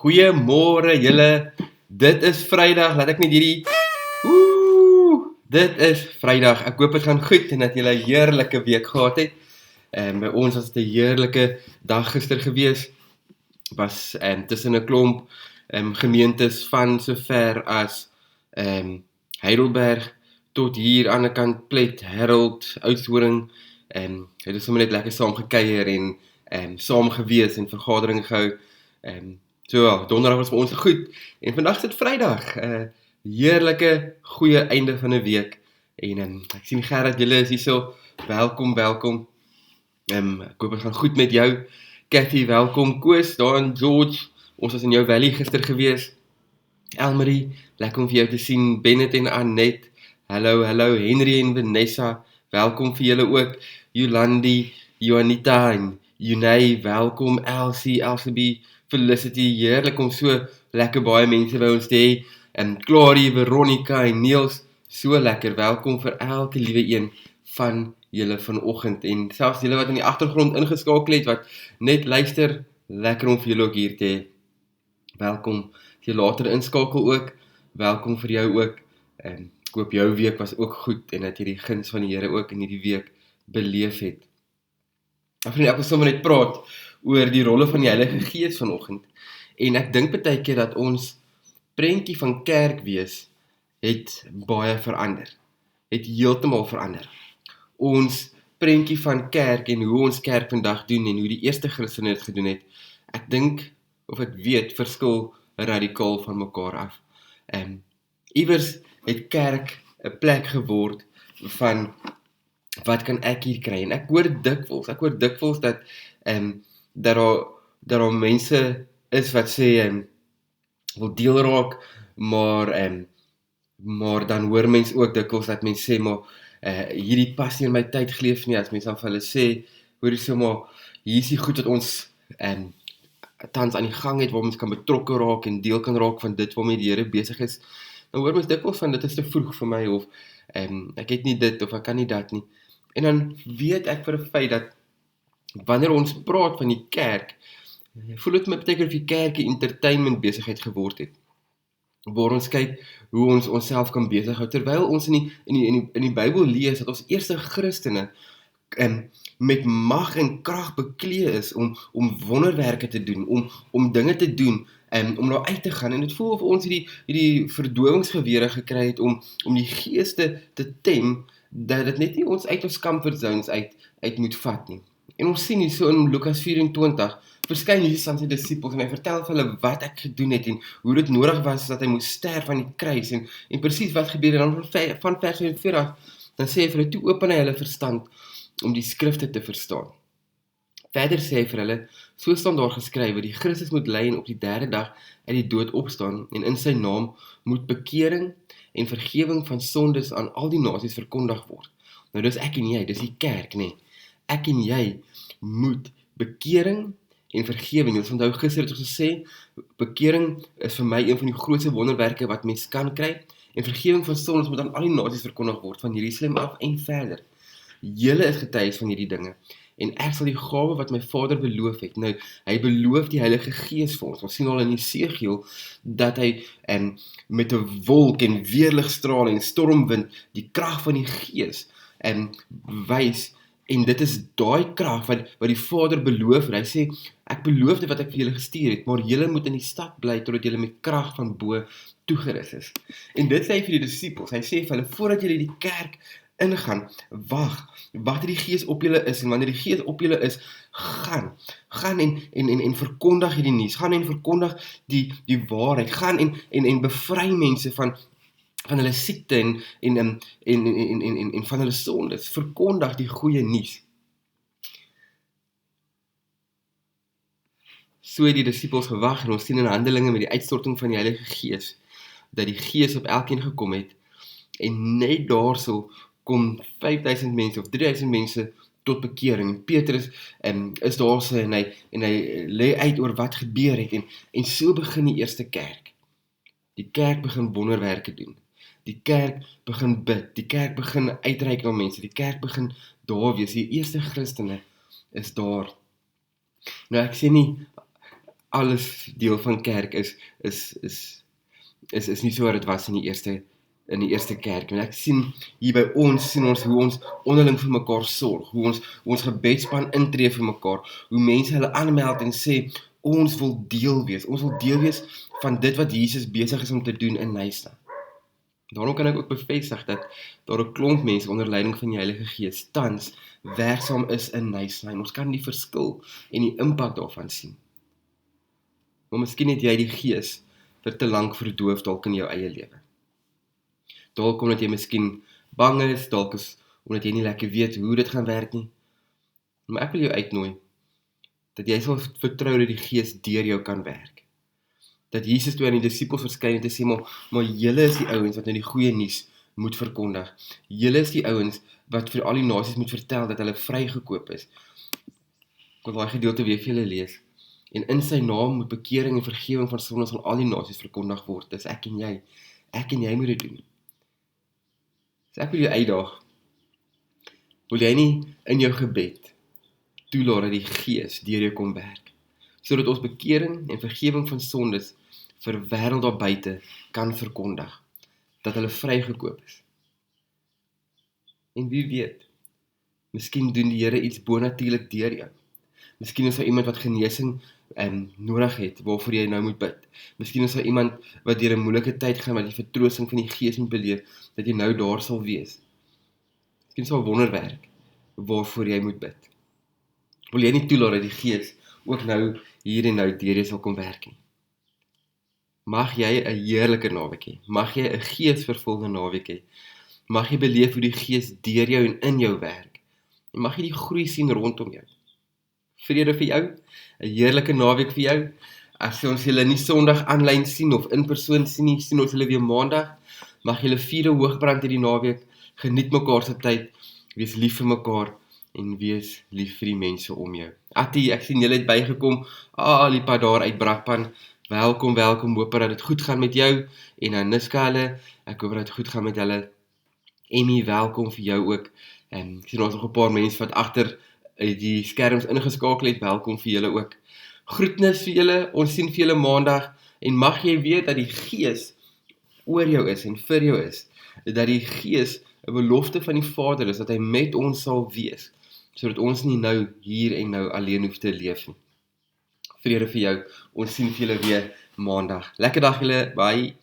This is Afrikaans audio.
Goeiemôre julle, dit is Vrydag, laat ek net hierdie, dit is Vrydag, ek hoop het gaan goed en dat julle 'n heerlike week gehad het. By ons was dit 'n heerlike dag gister gewees, was tussen 'n klomp gemeentes van so ver as Heidelberg tot hier aan die kant Plet, Herald, Oudtshoorn, het ons sommer net lekker saam gekuier en saam gewees en vergadering gehou. So, donderdag was vir ons goed, en vandag is dit Vrydag, heerlike, goeie einde van 'n week, en ek sien Gerard, julle is hier so, welkom, ek hoop het gaan goed met jou, Cathy, welkom, Koos, daar in George, ons was in jou valley gister gewees, Elmarie, lekker om vir jou te sien, Bennett en Annette, hallo, Henry en Vanessa, welkom vir julle ook, Jolandi, Juanita en Junay, welkom, Elsie, Felicity, heerlik om so lekker baie mense by ons te hê, en Clarie, Veronica en Niels, so lekker, welkom vir elke liewe een van julle vanoggend, en selfs julle wat in die agtergrond ingeskakel het, wat net luister, lekker om vir julle ook hier te hê, welkom, as jy later inskakel ook, welkom vir jou ook, en ek hoop jou week was ook goed, en dat jy die guns van die Here ook in hierdie week beleef het. Ek wil sommer net praat oor die rolle van die Heilige Gees vanoggend, en ek dink baie keer dat ons prentjie van kerk wees, het baie verander, het heeltemal verander. Ons prentjie van kerk en hoe ons kerk vandag doen, en hoe die eerste Christene dit gedoen het, ek dink, of ek weet, verskil radikaal van mekaar af. Iewers het kerk 'n plek geword van, wat kan ek hier kry? En ek hoor dikwels dat daar mense is wat sê, wil deel raak, maar dan hoor mens ook dikwels dat mense sê, maar hierdie pas nie in my tyd geleef nie, as mense dan vir hulle sê, hoor jy so, maar hier is die goed wat ons tans aan die gang het, waar mens kan betrokke raak en deel kan raak van dit waarmee die Here besig is, dan hoor mens dikwels van, dit is te vroeg vir my, of ek het nie dit, of ek kan nie dat nie, en dan weet ek vir 'n feit dat, wanneer ons praat van die kerk, voel dit my beteken of die kerk 'n entertainment besigheid geword het, waar ons kyk hoe ons onsself kan besig hou, terwyl ons in die Bybel lees, dat ons eerste Christene met mag en krag beklee is, om wonderwerke te doen, om dinge te doen, om daar uit te gaan, en het voel of ons hierdie verdowingsgewere gekry het, om die geeste te tem, dat dit net nie ons uit ons comfort zones uit moet vat nie. En ons sien hier so in Lukas 24, verskyn Jesus aan sy disippels, en hy vertel vir hulle wat ek gedoen het, en hoe dit nodig was, dat hy moes sterf aan die kruis, en presies wat gebeur, en dan van vers 44, dan sê hy vir hulle, toe open hy hulle verstand, om die skrifte te verstaan. Verder sê hy vir hulle, so staan daar geskrywe, die Christus moet ly en op die 3de dag uit die dood opstaan, en in sy naam moet bekering en vergewing van sondes aan al die nasies verkondig word. Nou dis ek en jy, dis die kerk, nee. Ek en jy moet bekering en vergewing. Ons onthou gister het ons gesê, bekering is vir my een van die grootste wonderwerke wat mens kan kry, en vergewing van sondes moet aan al die nasies verkondig word, van Jerusalem af en verder. Julle is getuies van hierdie dinge, en ek sal die gawe wat my Vader beloof het, nou, hy beloof die Heilige Gees vir ons. Ons sien al in Esegiel, dat hy met 'n wolk en weerligstrale en stormwind, die krag van die Gees, wys, en dit is daai krag wat die Vader beloof het. Hy sê, ek beloof dit wat ek vir julle gestuur het, maar julle moet in die stad bly, totdat julle met krag van bo toegerus is. En dit sê hy vir die disippels, hy sê vir hulle, voordat julle die kerk ingaan, wag dat die Gees op julle is, en wanneer die Gees op julle is, gaan en verkondig hierdie nuus, gaan en verkondig die waarheid, gaan en bevry mense van hulle siekte en van hulle sondes, verkondig die goeie nuus. So het die disippels gewag, en ons sien in Handelinge met die uitstorting van die Heilige Gees, dat die Gees op elkeen gekom het, en net daarso kom 5000 mense of 3000 mense tot bekering, en Petrus is daar so, en hy lê uit oor wat gebeur het, en so begin die eerste kerk. Die kerk begin wonderwerke doen, die kerk begin bid, die kerk begin uitreik na mense, die kerk begin daar wees, die eerste Christene is daar. Nou ek sê nie, alles deel van kerk is nie so wat dit was in die eerste kerk. En ek sien hier by ons, hoe ons onderling vir mekaar sorg, hoe ons gebedspan intree vir mekaar, hoe mense hulle aanmeld en sê, ons wil deel wees van dit wat Jesus besig is om te doen in Nyasa. Daarom kan ek ook bevestig dat daar 'n klomp mense onder leiding van die Heilige Gees tans werksaam is in Nyasa, en ons kan die verskil en die impak daarvan sien. Maar miskien het jy die Gees vir te lank verdoof dalk in jou eie lewe. Dalk omdat jy miskien bang is, dalk is omdat jy nie lekker weet hoe dit gaan werk nie. Maar ek wil jou uitnooi, dat jy sal vertrou dat die Gees deur jou kan werk. Dat Jesus toe aan die disippels verskyn het en sê, maar julle is die ouens wat nou die goeie nuus moet verkondig. Julle is die ouens wat vir al die nasies moet vertel dat hulle vrygekoop is. Ek wil daai gedeelte weer vir julle lees. En in sy naam moet bekering en vergewing van sondes aan al die nasies verkondig word. Dis ek en jy. Ek en jy moet dit doen. So ek wil jou uitdaag. Wil jy nie in jou gebed toelaat dat die Gees deur jou kom werk, sodat ons bekering en vergewing van sondes vir wêreld daar buite kan verkondig, dat hulle vrygekoop is. En wie weet, miskien doen die Here iets bonatuurlik deur jou. Miskien is daar iemand wat genesing nodig het, waarvoor jy nou moet bid. Miskien is daar iemand wat deur 'n moeilike tyd gaan, wat die vertroosting van die Gees moet beleef, dat jy nou daar sal wees. Miskien is daar 'n wonderwerk, waarvoor jy moet bid. Wil jy nie toelaat dat die Gees ook nou, hier en nou, deur jy sal kom werk nie. Mag jy 'n heerlike naweek hê. Mag jy 'n geesvervulde naweek hê. Mag jy beleef hoe die Gees deur jou en in jou werk. En mag jy die groei sien rondom jou. Vrede vir jou, 'n heerlike naweek vir jou. As ons julle nie Sondag aanlyn sien of in persoon sien nie, sien ons julle weer Maandag. Mag julle vuure hoogbrand hierdie naweek. Geniet mekaar se tyd. Wees lief vir mekaar en wees lief vir die mense om jou. Attie, ek sien julle het bygekom. Die pad daar uit Brakpan. Welkom, hoop dat dit goed gaan met jou. En aan Niska hulle, ek hoop dat dit goed gaan met hulle. Emmy, welkom vir jou ook. Ek sien ons nog 'n paar mense wat agter die skerms ingeskakel het, welkom vir julle ook. Groetnis vir julle, ons sien vir julle Maandag, en mag jy weet dat die Gees oor jou is en vir jou is, dat die Gees 'n belofte van die Vader is, dat hy met ons sal wees, sodat ons nie nou hier en nou alleen hoef te leef nie. Vrede vir jou, ons sien vir julle weer Maandag. Lekker dag julle, bye.